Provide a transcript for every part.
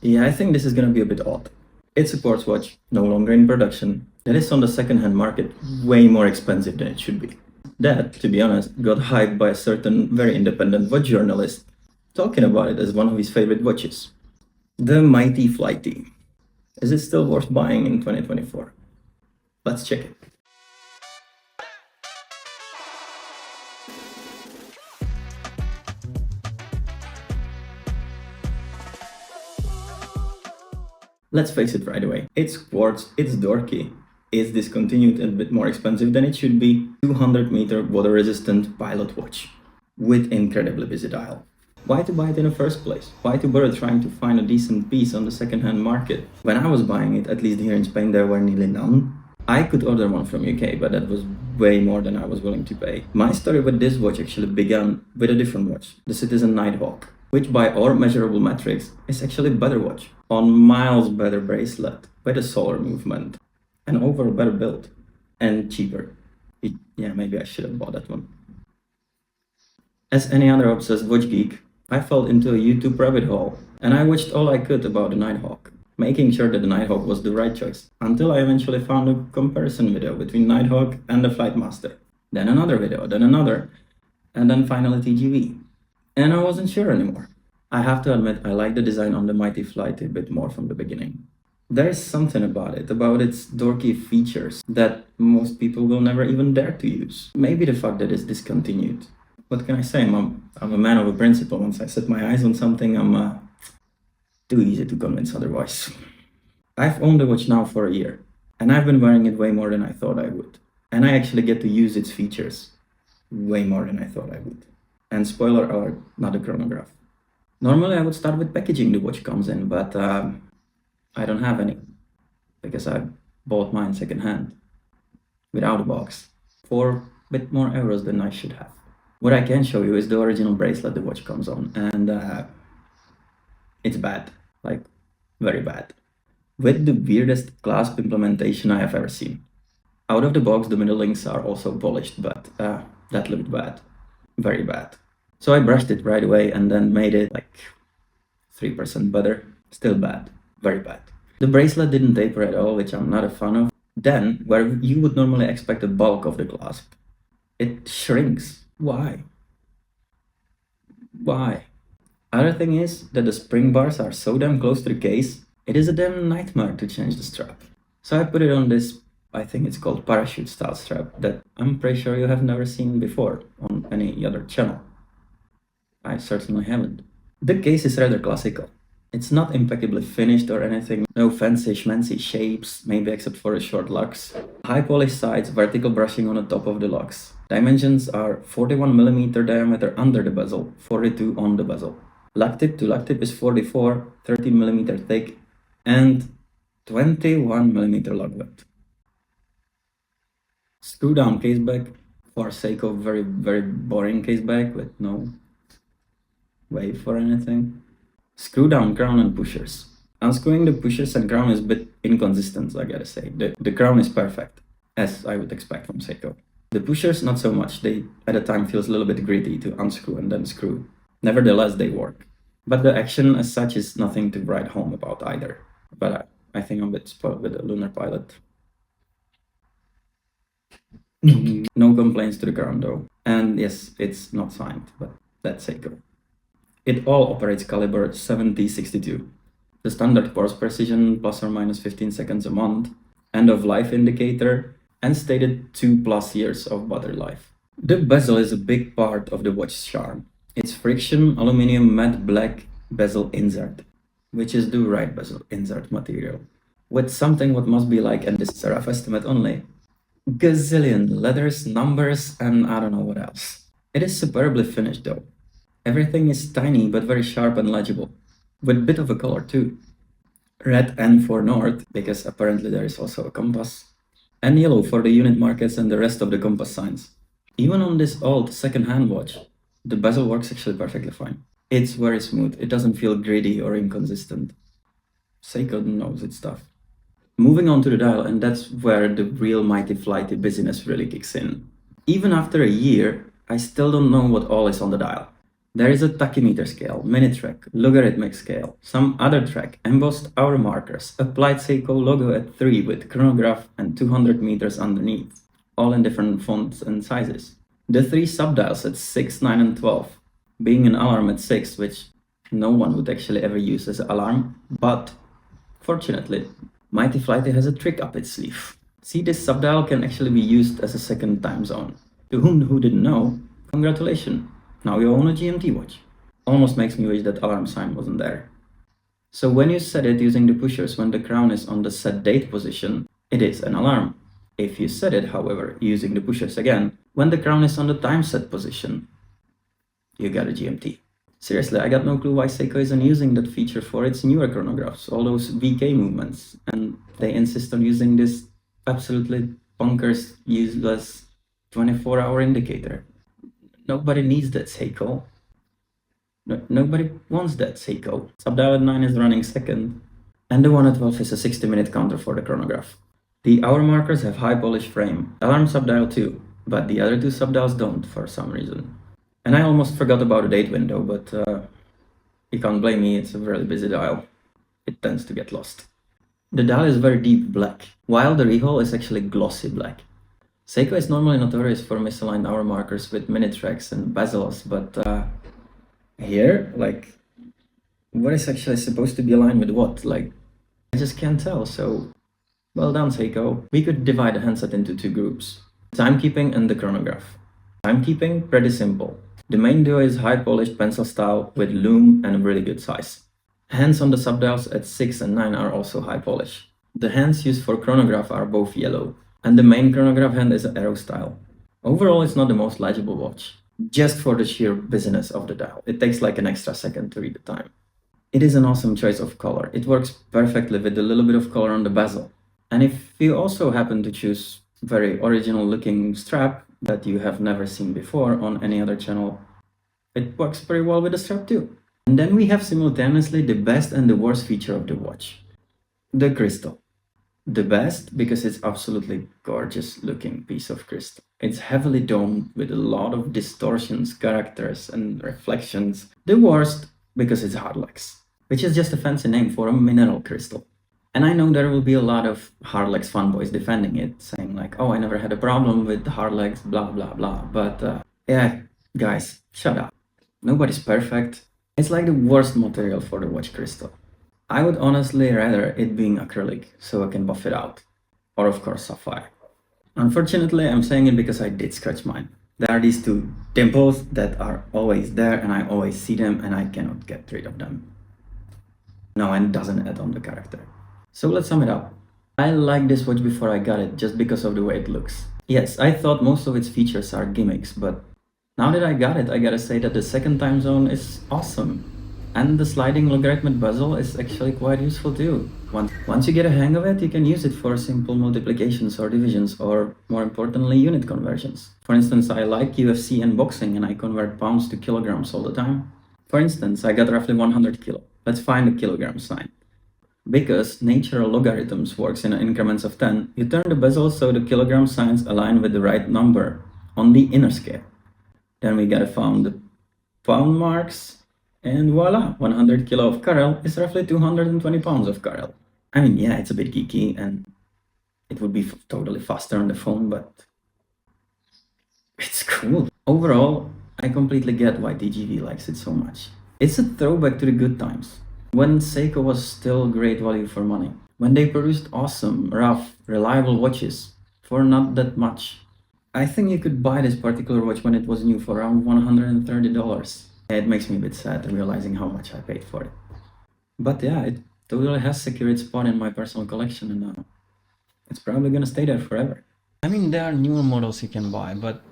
Yeah, I think this is gonna be a bit odd. It's a quartz watch, no longer in production. It is on the second-hand market, way more expensive than it should be. That, to be honest, got hyped by a certain very independent watch journalist, talking about it as one of his favorite watches. The mighty Flighty. Is it still worth buying in 2024? Let's check it. Let's face it right away. It's quartz, it's dorky, it's discontinued and a bit more expensive than it should be. 200-meter water-resistant pilot watch with incredibly busy dial. Why to buy it in the first place? Why to bother trying to find a decent piece on the second-hand market? When I was buying it, at least here in Spain, there were nearly none. I could order one from UK, but that was way more than I was willing to pay. My story with this watch actually began with a different watch, the Citizen Nighthawk, which by our measurable metrics is actually a better watch, on miles better bracelet, better solar movement, and over a better build, and cheaper. Yeah, maybe I should have bought that one. As any other obsessed watch geek, I fell into a YouTube rabbit hole, and I watched all I could about the Nighthawk, making sure that the Nighthawk was the right choice, until I eventually found a comparison video between Nighthawk and the FlightMaster. Then another video, then another, and then finally TGV. And I wasn't sure anymore. I have to admit, I like the design on the Mighty Flight a bit more from the beginning. There's something about it, about its dorky features, that most people will never even dare to use. Maybe the fact that it's discontinued. What can I say? I'm a man of a principle. Once I set my eyes on something, I'm too easy to convince otherwise. I've owned the watch now for a year, and I've been wearing it way more than I thought I would. And I actually get to use its features way more than I thought I would. And spoiler alert, not a chronograph. Normally I would start with packaging the watch comes in, but I don't have any, because I bought mine secondhand, without a box, for a bit more euros than I should have. What I can show you is the original bracelet the watch comes on, and it's bad, like very bad, with the weirdest clasp implementation I have ever seen. Out of the box, the middle links are also polished, but that looked bad, very bad. So I brushed it right away and then made it like 3% better. Still bad, very bad. The bracelet didn't taper at all, which I'm not a fan of. Then, where you would normally expect the bulk of the clasp, it shrinks. Why? Why? Other thing is that the spring bars are so damn close to the case, it is a damn nightmare to change the strap. So I put it on this, I think it's called parachute style strap, that I'm pretty sure you have never seen before on any other channel. I certainly haven't. The case is rather classical. It's not impeccably finished or anything, no fancy schmancy shapes, maybe except for the short locks. High polished sides, vertical brushing on the top of the locks. Dimensions are 41mm diameter under the bezel, 42 on the bezel. Lock tip to lock tip is 44, 13mm thick, and 21mm log width. Screw down case back, for Seiko very boring case back with no wave or anything. Screw down crown and pushers. Unscrewing the pushers and crown is a bit inconsistent, I gotta say. The crown is perfect, as I would expect from Seiko. The pushers, not so much. They, at a time, feels a little bit gritty to unscrew and then screw. Nevertheless, they work. But the action as such is nothing to write home about either. But I think I'm a bit spoiled with the Lunar Pilot. No complaints to the crown though. And yes, it's not signed, but that's Seiko. It all operates caliber 7062. The standard course precision, plus or minus 15 seconds a month, end of life indicator, and stated 2+ years of battery life. The bezel is a big part of the watch's charm. It's friction aluminum matte black bezel insert, which is the right bezel insert material, with something what must be like, and this is a rough estimate only, gazillion letters, numbers, and I don't know what else. It is superbly finished though. Everything is tiny but very sharp and legible, with a bit of a color too. Red N for north, because apparently there is also a compass, and yellow for the unit markers and the rest of the compass signs. Even on this old second-hand watch, the bezel works actually perfectly fine. It's very smooth, it doesn't feel gritty or inconsistent. Seiko knows its stuff. Moving on to the dial, and that's where the real mighty flighty busyness really kicks in. Even after a year, I still don't know what all is on the dial. There is a tachymeter scale, minute track, logarithmic scale, some other track, embossed hour markers, applied Seiko logo at 3 with chronograph and 200 meters underneath, all in different fonts and sizes. The 3 subdials at 6, 9 and 12, being an alarm at 6, which no one would actually ever use as an alarm, but fortunately, Mighty Flighty has a trick up its sleeve. See, this subdial can actually be used as a second time zone. To who didn't know, congratulations, now you own a GMT watch. Almost makes me wish that alarm sign wasn't there. So when you set it using the pushers when the crown is on the set date position, it is an alarm. If you set it, however, using the pushers again, when the crown is on the time set position, you got a GMT. Seriously, I got no clue why Seiko isn't using that feature for its newer chronographs, all those VK movements, and they insist on using this absolutely bonkers, useless 24-hour indicator. Nobody needs that, Seiko. Nobody wants that, Seiko. Subdial at 9 is running second, and the one at 12 is a 60-minute counter for the chronograph. The hour markers have high polish frame, alarm subdial too, but the other 2 subdials don't for some reason. And I almost forgot about the date window, but you can't blame me, it's a really busy dial. It tends to get lost. The dial is very deep black, while the rehole is actually glossy black. Seiko is normally notorious for misaligned hour markers with minute tracks and bezels, but here, like, what is actually supposed to be aligned with what? Like, I just can't tell, so well done, Seiko. We could divide the handset into 2 groups, timekeeping and the chronograph. Timekeeping, pretty simple. The main duo is high polished pencil style with lume and a really good size. Hands on the subdials at 6 and 9 are also high polish. The hands used for chronograph are both yellow, and the main chronograph hand is arrow style. Overall, it's not the most legible watch, just for the sheer busyness of the dial. It takes like an extra second to read the time. It is an awesome choice of color. It works perfectly with a little bit of color on the bezel. And if you also happen to choose very original looking strap that you have never seen before on any other channel, it works pretty well with the strap too. And then we have simultaneously the best and the worst feature of the watch, the crystal. The best because it's absolutely gorgeous looking piece of crystal. It's heavily domed with a lot of distortions, characters and reflections. The worst because it's Hardlex, which is just a fancy name for a mineral crystal. And I know there will be a lot of Hardlex fanboys defending it, saying like, oh, I never had a problem with Hardlex, blah, blah, blah. But yeah, guys, shut up. Nobody's perfect. It's like the worst material for the watch crystal. I would honestly rather it being acrylic, so I can buff it out. Or of course sapphire. Unfortunately, I'm saying it because I did scratch mine. There are these 2 dimples that are always there and I always see them and I cannot get rid of them. No, and it doesn't add on the character. So let's sum it up. I liked this watch before I got it just because of the way it looks. Yes, I thought most of its features are gimmicks, but now that I got it, I gotta say that the second time zone is awesome. And the sliding logarithmic bezel is actually quite useful too. Once you get a hang of it, you can use it for simple multiplications or divisions, or more importantly, unit conversions. For instance, I like UFC and boxing and I convert pounds to kilograms all the time. For instance, I got roughly 100 kilo. Let's find the kilogram sign. Because natural logarithms works in increments of 10, you turn the bezel so the kilogram signs align with the right number on the inner scale. Then we gotta find the pound marks, and voila, 100 kilo of Karel is roughly 220 pounds of Karel. I mean, yeah, it's a bit geeky and it would be totally faster on the phone, but it's cool. Overall, I completely get why TGV likes it so much. It's a throwback to the good times, when Seiko was still great value for money, when they produced awesome, rough, reliable watches for not that much. I think you could buy this particular watch when it was new for around $130. It makes me a bit sad realizing how much I paid for it. But yeah, it totally has secured its spot in my personal collection and it's probably gonna stay there forever. I mean, there are newer models you can buy, but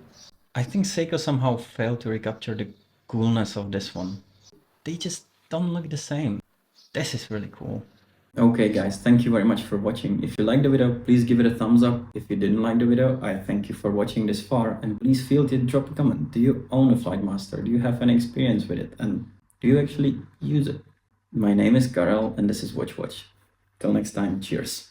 I think Seiko somehow failed to recapture the coolness of this one. They just don't look the same. This is really cool. Okay guys, thank you very much for watching. If you liked the video, please give it a thumbs up. If you didn't like the video, I thank you for watching this far, and please feel free to drop a comment. Do you own a FlightMaster? Do you have any experience with it? And do you actually use it? My name is Karel and this is Watch. Till next time, cheers.